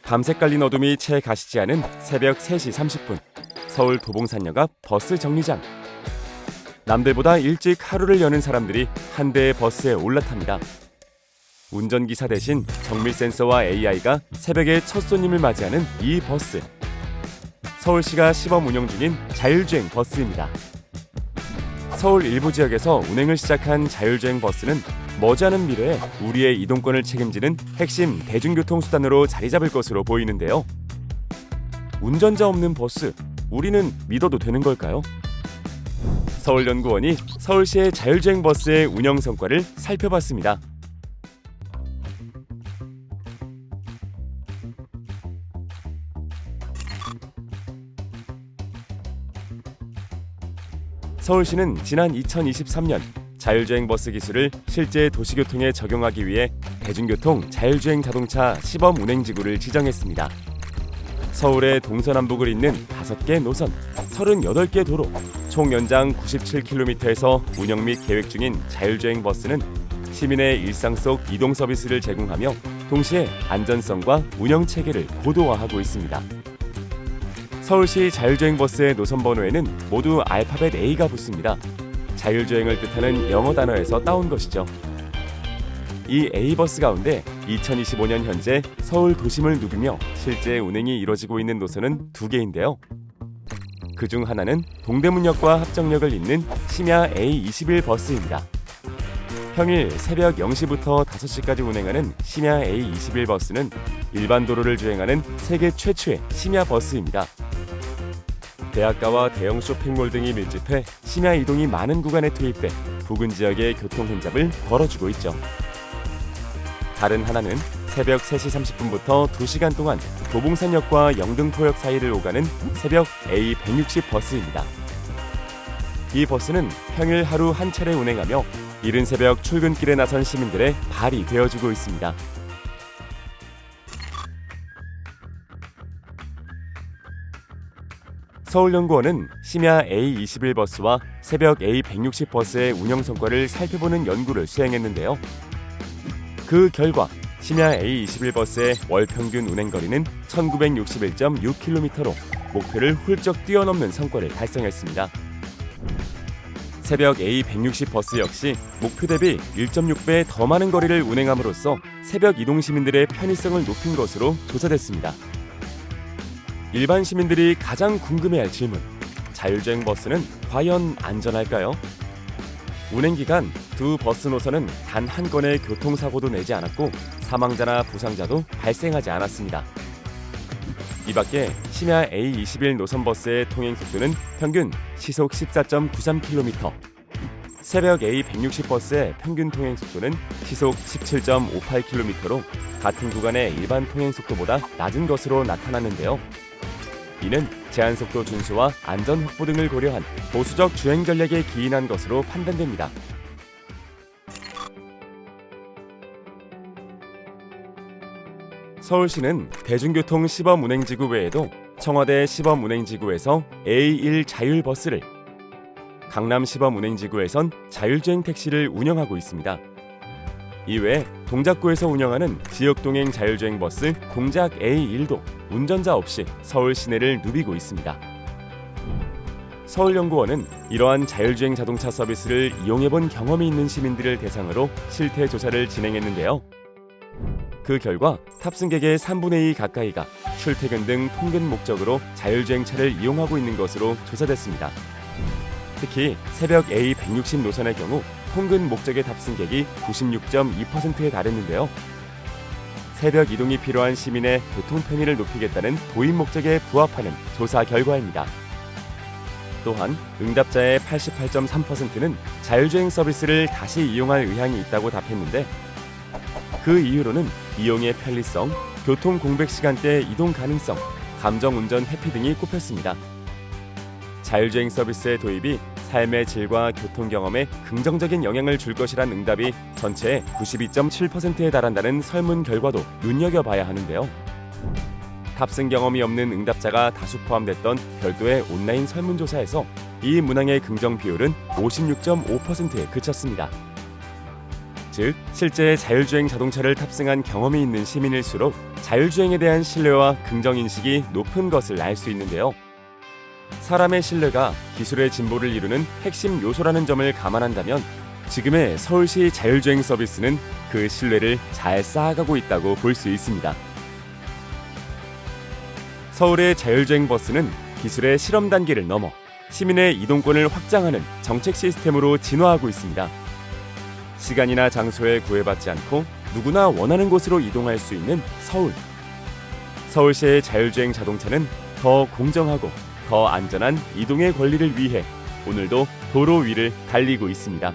밤새 깔린 어둠이 채 가시지 않은 새벽 3시 30분 서울 도봉산역 앞 버스 정류장. 남들보다 일찍 하루를 여는 사람들이 한 대의 버스에 올라탑니다. 운전기사 대신 정밀 센서와 AI가 새벽에 첫 손님을 맞이하는 이 버스. 서울시가 시범 운영 중인 자율주행 버스입니다. 서울 일부 지역에서 운행을 시작한 자율주행 버스는 머지않은 미래에 우리의 이동권을 책임지는 핵심 대중교통수단으로 자리 잡을 것으로 보이는데요. 운전자 없는 버스, 우리는 믿어도 되는 걸까요? 서울연구원이 서울시의 자율주행 버스의 운영 성과를 살펴봤습니다. 서울시는 지난 2023년 자율주행 버스 기술을 실제 도시교통에 적용하기 위해 대중교통 자율주행 자동차 시범 운행지구를 지정했습니다. 서울의 동서남북을 잇는 5개 노선, 38개 도로, 총 연장 97km에서 운영 및 계획 중인 자율주행 버스는 시민의 일상 속 이동 서비스를 제공하며 동시에 안전성과 운영 체계를 고도화하고 있습니다. 서울시 자율주행 버스의 노선 번호에는 모두 알파벳 A가 붙습니다. 자율주행을 뜻하는 영어 단어에서 따온 것이죠. 이 A버스 가운데 2025년 현재 서울 도심을 누비며 실제 운행이 이뤄지고 있는 노선은 2개인데요. 그중 하나는 동대문역과 합정역을 잇는 심야 A21 버스입니다. 평일 새벽 0시부터 5시까지 운행하는 심야 A21 버스는 일반 도로를 주행하는 세계 최초의 심야 버스입니다. 대학가와 대형 쇼핑몰 등이 밀집해 심야 이동이 많은 구간에 투입돼 부근 지역의 교통 혼잡을 덜어주고 있죠. 다른 하나는 새벽 3시 30분부터 2시간 동안 도봉산역과 영등포역 사이를 오가는 새벽 A160 버스입니다. 이 버스는 평일 하루 한 차례 운행하며 이른 새벽 출근길에 나선 시민들의 발이 되어주고 있습니다. 서울연구원은 심야 A21 버스와 새벽 A160 버스의 운영 성과를 살펴보는 연구를 수행했는데요. 그 결과 심야 A21 버스의 월 평균 운행거리는 1961.6km로 목표를 훌쩍 뛰어넘는 성과를 달성했습니다. 새벽 A160 버스 역시 목표 대비 1.6배 더 많은 거리를 운행함으로써 새벽 이동 시민들의 편의성을 높인 것으로 조사됐습니다. 일반 시민들이 가장 궁금해할 질문, 자율주행 버스는 과연 안전할까요? 운행 기간 두 버스 노선은 단 한 건의 교통사고도 내지 않았고 사망자나 부상자도 발생하지 않았습니다. 이 밖에 심야 A21 노선 버스의 통행 속도는 평균 시속 14.93km, 새벽 A160 버스의 평균 통행 속도는 시속 17.58km로 같은 구간의 일반 통행 속도보다 낮은 것으로 나타났는데요. 이는 제한속도 준수와 안전 확보 등을 고려한 보수적 주행 전략에 기인한 것으로 판단됩니다. 서울시는 대중교통 시범 운행지구 외에도 청와대 시범 운행지구에서 A1 자율버스를, 강남 시범 운행지구에선 자율주행 택시를 운영하고 있습니다. 이외에 동작구에서 운영하는 지역동행 자율주행 버스 동작 A1도 운전자 없이 서울 시내를 누비고 있습니다. 서울연구원은 이러한 자율주행 자동차 서비스를 이용해본 경험이 있는 시민들을 대상으로 실태 조사를 진행했는데요. 그 결과 탑승객의 3분의 2 가까이가 출퇴근 등 통근 목적으로 자율주행차를 이용하고 있는 것으로 조사됐습니다. 특히 새벽 A160 노선의 경우 통근 목적의 탑승객이 96.2%에 달했는데요. 새벽 이동이 필요한 시민의 교통 편의를 높이겠다는 도입 목적에 부합하는 조사 결과입니다. 또한 응답자의 88.3%는 자율주행 서비스를 다시 이용할 의향이 있다고 답했는데 그 이유로는 이용의 편리성, 교통 공백 시간대 이동 가능성, 감정운전 회피 등이 꼽혔습니다. 자율주행 서비스의 도입이 삶의 질과 교통 경험에 긍정적인 영향을 줄 것이란 응답이 전체의 92.7%에 달한다는 설문 결과도 눈여겨봐야 하는데요. 탑승 경험이 없는 응답자가 다수 포함됐던 별도의 온라인 설문조사에서 이 문항의 긍정 비율은 56.5%에 그쳤습니다. 즉 실제 자율주행 자동차를 탑승한 경험이 있는 시민일수록 자율주행에 대한 신뢰와 긍정인식이 높은 것을 알 수 있는데요. 사람의 신뢰가 기술의 진보를 이루는 핵심 요소라는 점을 감안한다면 지금의 서울시 자율주행 서비스는 그 신뢰를 잘 쌓아가고 있다고 볼 수 있습니다. 서울의 자율주행 버스는 기술의 실험 단계를 넘어 시민의 이동권을 확장하는 정책 시스템으로 진화하고 있습니다. 시간이나 장소에 구애받지 않고 누구나 원하는 곳으로 이동할 수 있는 서울. 서울시의 자율주행 자동차는 더 공정하고 더 안전한 이동의 권리를 위해 오늘도 도로 위를 달리고 있습니다.